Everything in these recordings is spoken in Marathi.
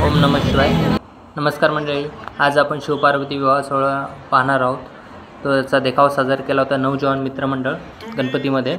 ओम नमः शिवाय. नमस्कार मंडळी. आज आपण शिवपार्वती विवाह सोहळा पाहणार आहोत. तो याचा देखावा सादर केला होता नवजवान मित्रमंडळ गणपतीमध्ये.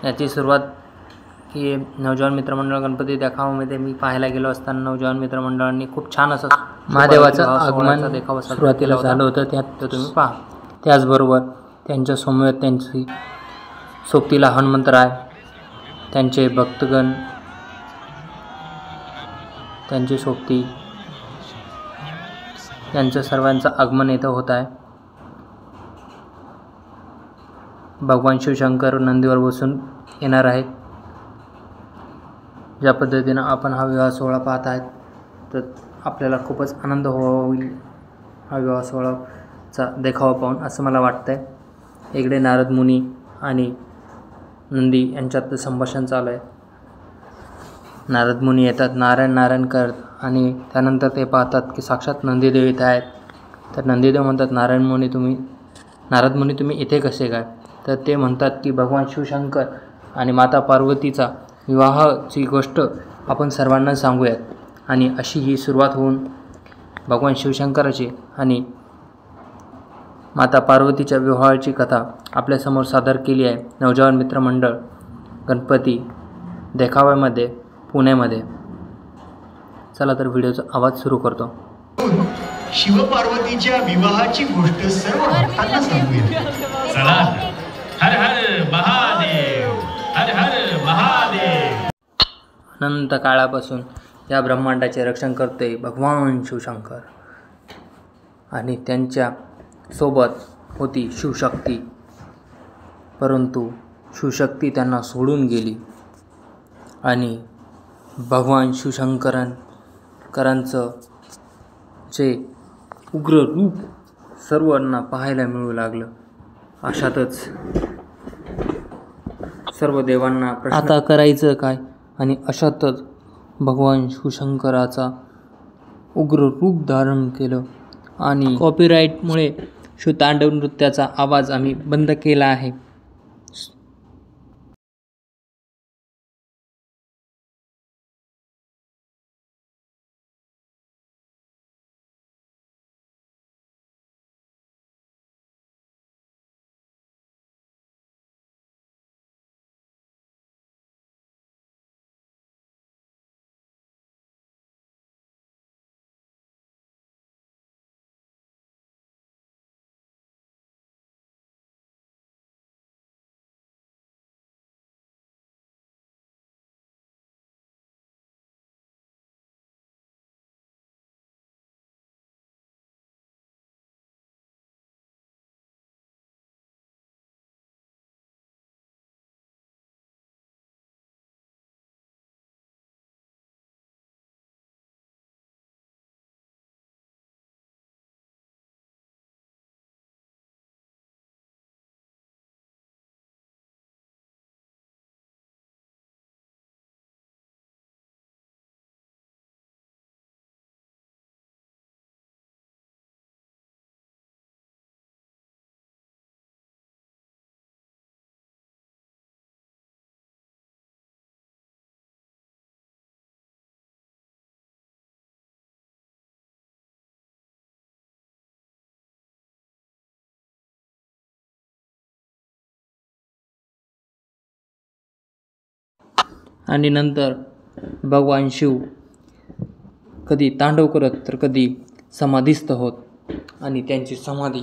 याची सुरुवात ही नवजवान मित्रमंडळ गणपती देखावामध्ये मी पाहायला गेलो असताना नवजवान मित्रमंडळांनी खूप छान असं महादेवाचं आगमन देखावा सुरुवातीला झालं होतं. त्यात तुम्ही पहा. त्याचबरोबर त्यांच्या समवेत त्यांची सोबतीला हनुमंतराय, त्यांचे भक्तगण, त्यांची सोबती, यांचं सर्वांचं आगमन इथं होत आहे. भगवान शिवशंकर नंदीवर बसून येणार आहेत. ज्या पद्धतीनं आपण हा विवाह सोहळा पाहत आहेत तर आपल्याला खूपच आनंद होईल हा विवाह सोहळाचा देखावा पाहून, असं मला वाटतं आहे. इकडे नारद मुनी आणि नंदी यांच्यात संभाषण चालू आहे. नारद मुनी येतात, नारायण नारायण करत, आणि त्यानंतर ते पाहतात की साक्षात नंदीदेव इथे आहेत. तर नंदीदेव म्हणतात, नारायण मुनी नारद मुनी तुम्ही इथे कसे काय? तर ते म्हणतात की भगवान शिवशंकर आणि माता पार्वतीचा विवाहाची गोष्ट आपण सर्वांना सांगूयात. आणि अशी ही सुरुवात होऊन भगवान शिवशंकराची आणि माता पार्वतीच्या विवाहाची कथा आपल्यासमोर सादर केली आहे नवजवान मित्रमंडळ गणपती देखाव्यामध्ये पुण्यामध्ये. चला तर व्हिडिओचा आवाज सुरू करतो. शिवपार्वतीच्या विवाहाची गोष्ट सर्व भक्तांना सांगूया. चला. हर हर महादेव, हर हर महादेव. अनंत काळापासून या ब्रह्मांडाचे रक्षण करते भगवान शिवशंकर, आणि त्यांच्या सोबत होती शिवशक्ती. परंतु शिवशक्ती त्यांना सोडून गेली आणि भगवान शिवशंकरांचं जे उग्र रूप सर्वांना पाहायला मिळू लागलं. अशातच सर्व देवांना आता करायचं काय, आणि अशातच भगवान शिवशंकराचा उग्र रूप धारण केलं. आणि कॉपीराईटमुळे शिवतांडव नृत्याचा आवाज आम्ही बंद केला आहे. आणि नंतर भगवान शिव कधी तांडव करत तर कधी समाधीस्थ होत. आणि त्यांची समाधी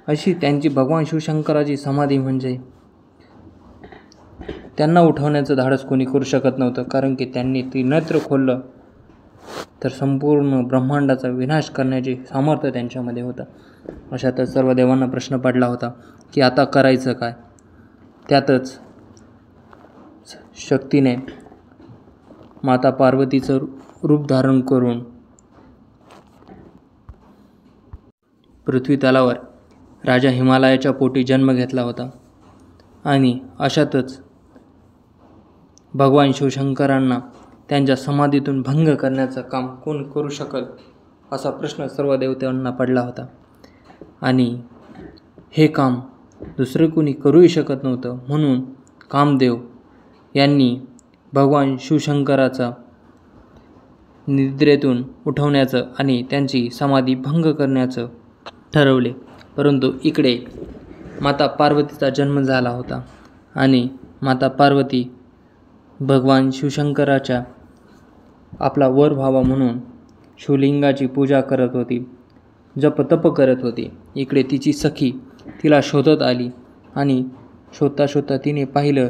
अशी त्यांची भगवान शिवशंकराची समाधी म्हणजे त्यांना उठवण्याचं धाडस कोणी करू शकत नव्हतं. कारण की त्यांनी ती नेत्र खोललं तर संपूर्ण ब्रह्मांडाचा विनाश करण्याचे सामर्थ्य त्यांच्यामध्ये होतं. अशातच सर्व देवांना प्रश्न पडला होता की आता करायचं काय. त्यातच शक्तीने माता पार्वतीचं रूप धारण करून पृथ्वी तलावर राजा हिमालयाच्या पोटी जन्म घेतला होता. आणि अशातच भगवान शिवशंकरांना त्यांच्या समाधीतून भंग करण्याचं काम कोण करू शकल असा प्रश्न सर्व देवतांना पडला होता. आणि हे काम दुसरे कोणी करूही शकत नव्हतं. म्हणून कामदेव यांनी भगवान शिवशंकराचा निद्रेतून उठवण्याचं आणि त्यांची समाधी भंग करण्याचं ठरवले. परंतु इकडे माता पार्वतीचा जन्म झाला होता आणि माता पार्वती भगवान शिवशंकराच्या आपला वर व्हावा म्हणून शिवलिंगाची पूजा करत होती, जप-तप करत होती. इकडे तिची सखी तिला शोधत आली आणि शोधता शोधता तिने पाहिलं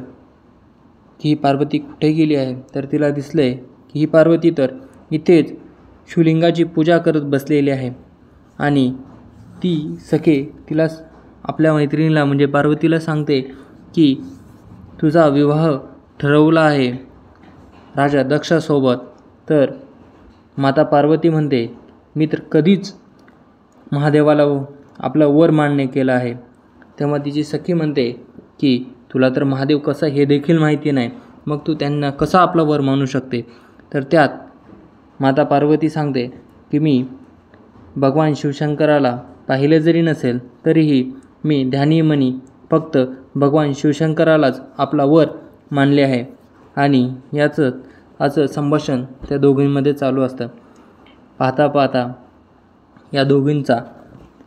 की ही पार्वती कुठे गेली आहे. तर तिला दिसले की ही पार्वती तर इथेच शिवलिंगाची पूजा करत बसलेली आहे. आणि ती सखे तिला आपल्या मैत्रिणीला म्हणजे पार्वतीला सांगते की तुझा विवाह ठरवला आहे राजा दक्षासोबत. तर माता पार्वती म्हणते मी तर कधीच महादेवाला आपला वर मान्य केला आहे. तेव्हा तिची सखी म्हणते की तुला तर महादेव कसा हे देखील माहिती नाही, मग तू त्यांना कसा आपला वर मानू शकते. तर त्यात माता पार्वती सांगते की मी भगवान शिवशंकराला पाहिले जरी नसेल तरीही मी ध्यानीमनी फक्त भगवान शिवशंकरालाच आपला वर मानले आहे. आणि याचं संभाषण त्या दोघींमध्ये चालू असतं. पाहता पाहता या दोघींचा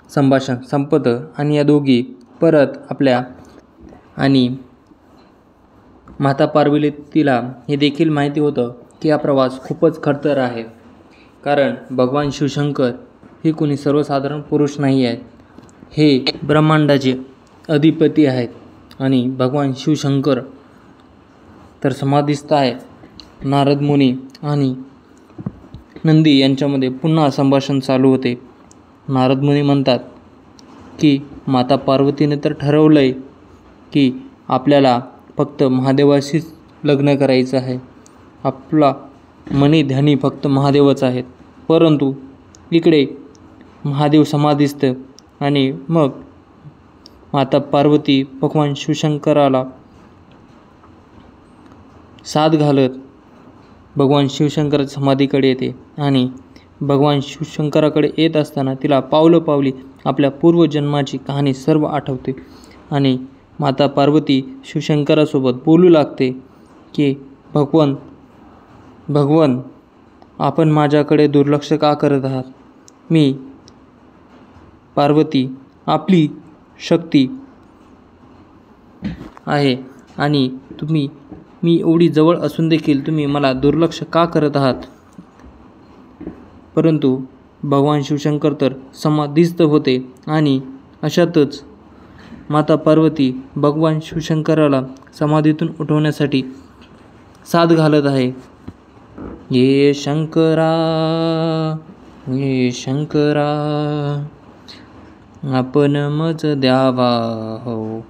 संभाषण संपतं आणि या दोघी परत आपल्या आणि माता पार्वतीला हे देखील माहिती होतं की हा प्रवास खूपच खडतर आहे, कारण भगवान शिवशंकर हे कोणी सर्वसाधारण पुरुष नाही आहेत. हे ब्रह्मांडाचे अधिपती आहेत आणि भगवान शिवशंकर तर समाधिस्थ आहेत. नारद मुनी आणि नंदी यांच्यामध्ये पुन्हा संभाषण चालू होते. नारद मुनी म्हणतात की माता पार्वतीने तर ठरवलं आहे की आपल्याला फक्त महादेवाशीच लग्न करायचं आहे, आपला मनी ध्यानी फक्त महादेवच आहेत. परंतु इकडे महादेव समाधिस्थ आणि मग माता पार्वती भगवान शिवशंकराला साथ घालत भगवान शिवशंकराच्या समाधीकडे येते आणि भगवान शिवशंकराकडे येत असताना तिला पावलोपावली आपल्या पूर्वजन्माची कहाणी सर्व आठवते. आणि माता पार्वती शिवशंकरासोबत बोलू लागते की भगवन आपण माझ्याकडे दुर्लक्ष का करत आहात. मी पार्वती आपली शक्ती आहे आणि मी एवढी जवळ असून देखील तुम्ही मला दुर्लक्ष का करत आहात. परंतु भगवान शिवशंकर तर समाधिस्थ होते आणि अशातच माता पार्वती भगवान शिवशंकराला समाधीतून उठवण्यासाठी साथ घालत आहे. ये शंकरा आपण मज द्यावा हो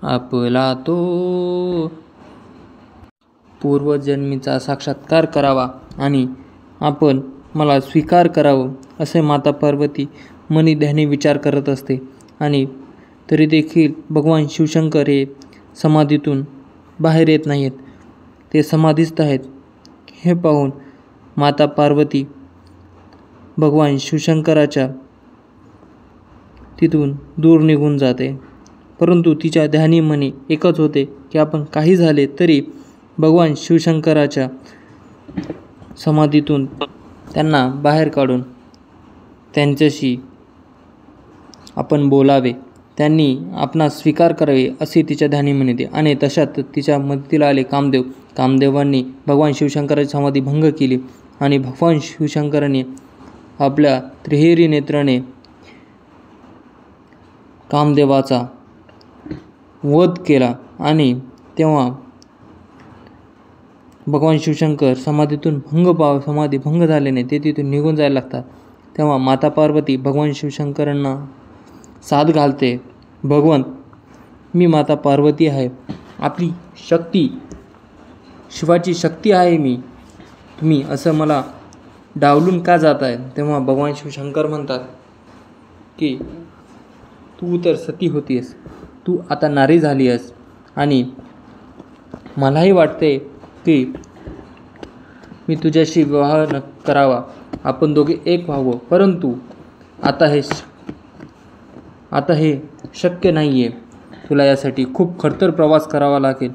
आपला तो पूर्वजन्मीचा साक्षात्कार करावा आणि आपण मला स्वीकार करावं असे माता पार्वती मनी ध्यानी विचार करत असते. आणि तरी देखील भगवान शिवशंकर हे समाधीतून बाहेर येत नाहीत, ते समाधीस्थ आहेत. हे पाहून माता पार्वती भगवान शिवशंकराच्या तिथून दूर निघून जाते. परंतु तिच्या ध्यानी मनी एकच होते की आपण काही झाले तरी भगवान शिवशंकराच्या समाधीतून त्यांना बाहेर काढून त्यांच्याशी आपण बोलावे, त्यांनी आपणास स्वीकार करावे असे तिच्या ध्यानी मनी येते. आणि तशात तिच्या मदतीला आले कामदेवांनी भगवान शिवशंकराची समाधी भंग केली आणि भगवान शिवशंकरांनी आपल्या त्रिहेरी नेत्राने कामदेवाचा वध केला. आणि तेव्हा भगवान शिवशंकर समाधीतून समाधी भंग झाल्याने ते तिथून निघून जायला लागतात. तेव्हा माता पार्वती भगवान शिवशंकरांना साथ घालते. भगवंत मी माता पार्वती आहे, आपली शक्ती शिवाची शक्ती आहे मी, तुम्ही असं मला डावलून का जात आहे. तेव्हा भगवान शिवशंकर म्हणतात की तू तर सती होतीस, तू आता नारी झाली आहेस आणि मलाही वाटते की मी तुझ्याशी विवाह करावा, आपण दोघे एक व्हावं. परंतु आता हे शक्य नाही आहे. तुला यासाठी खूप खडतर प्रवास करावा लागेल,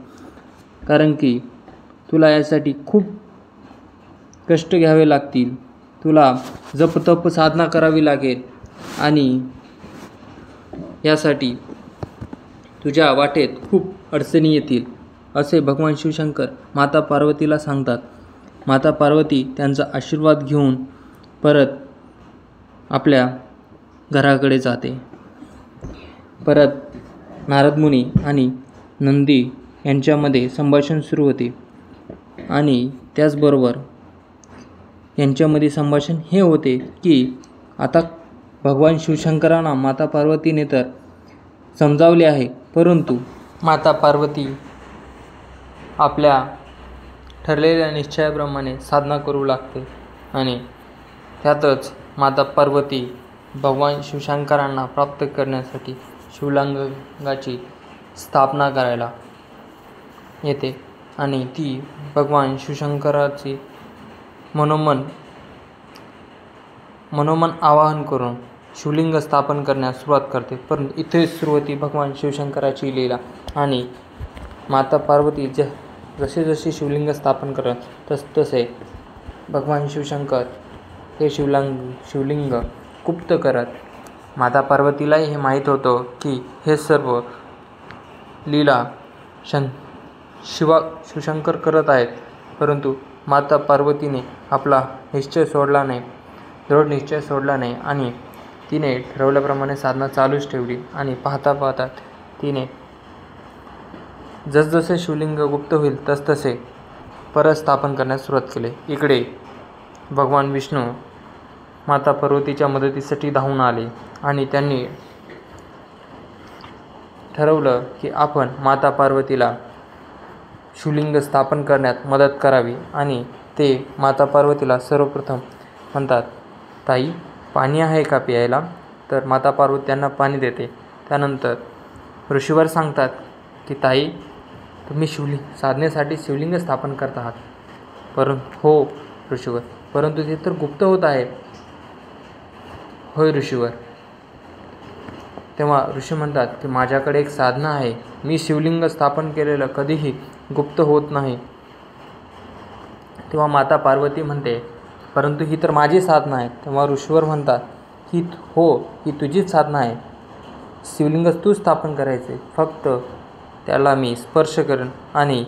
कारण की तुला यासाठी खूप कष्ट घ्यावे लागतील. तुला जपतप साधना करावी लागेल आणि यासाठी तुझ्या वाटेत खूप अडचणी येतील, असे भगवान शिवशंकर माता पार्वतीला सांगतात. माता पार्वती त्यांचा आशीर्वाद घेऊन परत आपल्या घराकडे जाते. परत नारद मुनी आणि नंदी यांच्यामध्ये संभाषण सुरू होते आणि त्याचबरोबर यांच्यामध्ये संभाषण हे होते की आता भगवान शिवशंकरांना माता पार्वतीने तर समजावले आहे, परंतु माता पार्वती आपल्या ठरलेल्या निश्चयाप्रमाणे साधना करू लागते आणि त्यातच माता पार्वती भगवान शिवशंकरांना प्राप्त करण्यासाठी शिवलिंगाची स्थापना करायला येते आणि ती भगवान शिवशंकराची मनोमन आवाहन करून शिवलिंग स्थापन करण्यास सुरुवात करते. परंतु इथे सुरुवाती भगवान शिवशंकराची लीला आणि माता पार्वती जसे जसे शिवलिंग स्थापन करत तसे भगवान शिवशंकर हे शिवलिंग गुप्त करत. माता पार्वतीलाही हे माहीत होतं की हे सर्व लीला शिवशंकर करत आहेत, परंतु माता पार्वतीने आपला निश्चय सोडला नाही, दृढ निश्चय सोडला नाही आणि तिने ठरवल्याप्रमाणे साधना चालूच ठेवली. आणि पाहता पाहता तिने जसजसे शिवलिंग गुप्त होईल तसतसे परत स्थापन करण्यास सुरुवात केली. इकडे भगवान विष्णू माता पार्वतीच्या मदतीसाठी धावून आले आणि त्यांनी ठरवलं की आपण माता पार्वतीला शिवलिंग स्थापन करण्यात मदत करावी. आणि ते माता पार्वतीला सर्वप्रथम म्हणतात, ताई पाणी आहे का प्यायला? तर माता पार्वती त्यांना पाणी देते. त्यानंतर ऋषीवर सांगतात की ताई तुम्ही साधनेसाठी शिवलिंग स्थापन करत आहात. हो ऋषीवर, परंतु ते तर गुप्त होत आहे. होय ऋषीवर. तेव्हा ऋषी म्हणतात की माझ्याकडे एक साधना आहे, मी शिवलिंग स्थापन केलेलं कधीही गुप्त होत नाही. तेव्हा माता पार्वती म्हणते परंतु ही तर माझी साधना आहे. तेव्हा ऋषीवर म्हणतात ही तुझीच साधना आहे, शिवलिंग तू स्थापन करायचे, फक्त त्याला मी स्पर्श करेन. आणि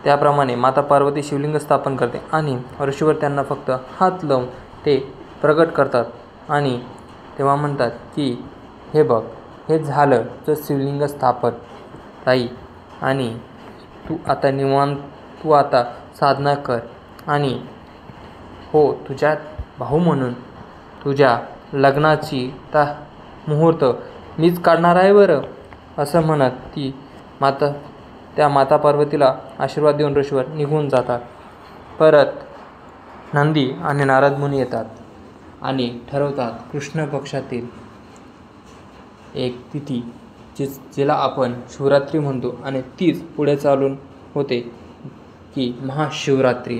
त्याप्रमाणे माता पार्वती शिवलिंग स्थापन करते आणि ऋषीवर त्यांना फक्त हात लावून ते प्रगट करतात. आणि तेव्हा म्हणतात की हे बघ, हे झालं तर शिवलिंग स्थापन ताई, आणि तू आता निवांत, तू आता साधना कर. आणि हो, तुझ्या भाऊ म्हणून तुझ्या लग्नाची मुहूर्त मीच काढणार आहे बरं, असं म्हणत त्या माता पार्वतीला आशीर्वाद देऊन ऋषीवर निघून जातात. परत नंदी आणि नारद मुनी येतात आणि ठरवतात कृष्ण पक्षातील एक तिथी जिला आपण शिवरात्री म्हणतो आणि तीच पुढे चालून होते की महाशिवरात्री.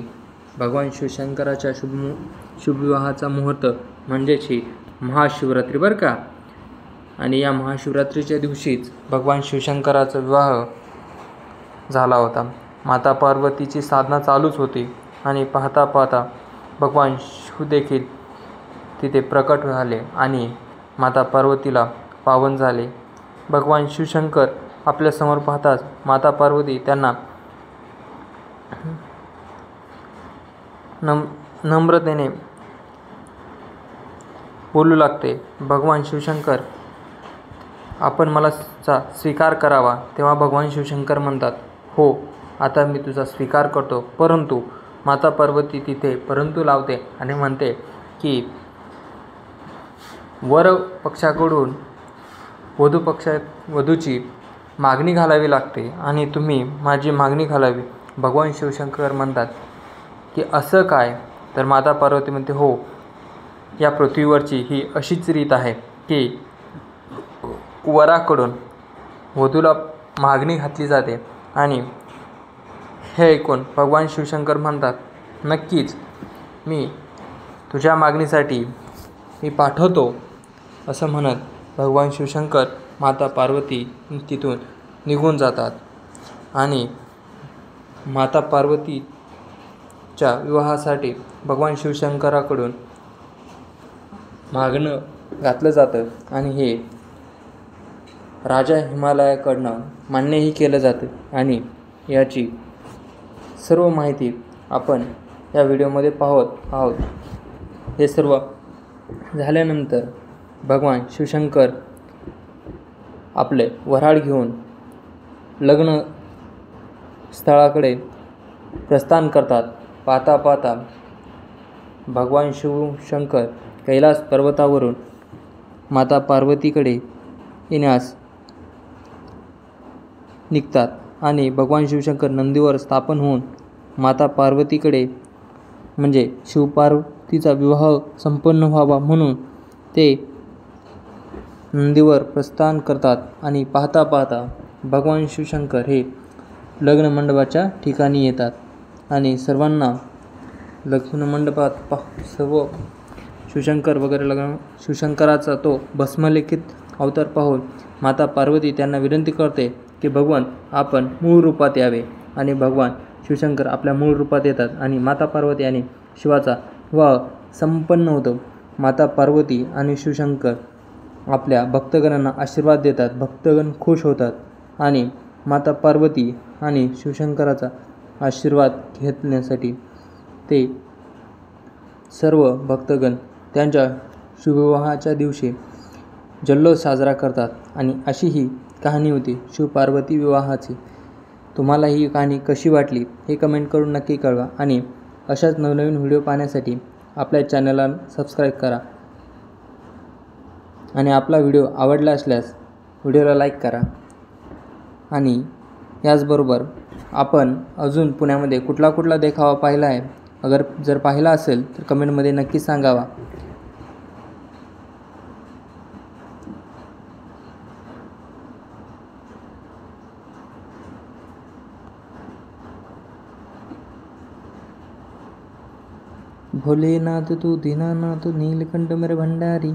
भगवान शिवशंकराच्या शुभविवाहाचा मुहूर्त म्हणजेच ही महाशिवरात्री बरं का. आणि या महाशिवरात्रीच्या दिवशीच भगवान शिवशंकराचा विवाह झाला होता. माता पार्वतीची साधना चालूच होती आणि पाहता पाहता भगवान शिव देखील तिथे प्रकट झाले आणि माता पार्वतीला पावन झाले. भगवान शिवशंकर आपल्यासमोर पाहताच माता पार्वती त्यांना नम्रतेने बोलू लागते, भगवान शिवशंकर आपण मला स्वीकार करावा. तेव्हा भगवान शिवशंकर म्हणतात, हो आता मी तुझा स्वीकार करतो. परंतु माता पार्वती तिथे परंतु लावते आणि म्हणते की वर पक्षाकडून वधूची मागणी घालावी लागते आणि तुम्ही माझी मागणी घालावी. भगवान शिवशंकर म्हणतात की असं काय? तर माता पार्वती म्हणते, हो, या पृथ्वीवरची ही अशीच रीत आहे की वराकडून वधूला मागणी घातली जाते. आणि हे ऐकून भगवान शिवशंकर म्हणतात, नक्कीच मी तुझ्या मागणीसाठी मी पाठवतो. असं म्हणत भगवान शिवशंकर माता पार्वती तिथून निघून जातात आणि माता पार्वतीच्या विवाहासाठी भगवान शिवशंकराकडून मागणं घातलं जातं आणि हे राजा हिमालयाकडनं मान्यही केलं जातं आणि याची सर्व माहिती आपण या व्हिडिओमध्ये पाहत आहोत. हे सर्व झाल्यानंतर भगवान शिवशंकर आपले वऱ्हाड घेऊन लग्न स्थळाकडे प्रस्थान करतात. पाहता पाहता भगवान शिवशंकर कैलास पर्वतावरून माता पार्वतीकडे येण्यास निघतात आणि भगवान शिवशंकर नंदीवर स्थापन होऊन माता पार्वतीकडे म्हणजे शिवपार्वतीचा विवाह संपन्न व्हावा म्हणून ते नंदीवर प्रस्थान करतात. आणि पाहता पाहता भगवान शिवशंकर हे लग्न मंडपाच्या ठिकाणी येतात आणि सर्वांना लग्न मंडपात सर्व शिवशंकर वगैरे शिवशंकराचा तो भस्मलेखित अवतार पाहून माता पार्वती त्यांना विनंती करते की भगवान आपण मूळ रूपात यावे. आणि भगवान शिवशंकर आपल्या मूळ रूपात येतात आणि माता पार्वती आणि शिवाचा विवाह संपन्न होतो. माता पार्वती आणि शिवशंकर आपल्या भक्तगणांना आशीर्वाद देतात. भक्तगण खुश होतात आणि माता पार्वती आणि शिवशंकराचा आशीर्वाद घेण्यासाठी ते सर्व भक्तगण त्यांच्या शिवविवाहाच्या दिवशी जल्लोष साजरा करतात. आणि अशी ही कहाणी होती शिवपार्वती विवाहाची. तुम्हाला ही कहाणी कशी वाटली हे कमेंट करून नक्की कळवा आणि अशाच नवनवीन व्हिडिओ पाहण्यासाठी आपल्या चॅनलला सबस्क्राईब करा आणि आपला व्हिडिओ आवडला असल्यास व्हिडिओला लाईक करा. आणि याचबरोबर आपण अजून पुण्यामध्ये कुठला देखावा पाहिला आहे जर पाहिला असेल तर कमेंटमध्ये नक्की सांगावा. भोलेनाथ तू दीनानाथ नीलकंठ मेरे भंडारी.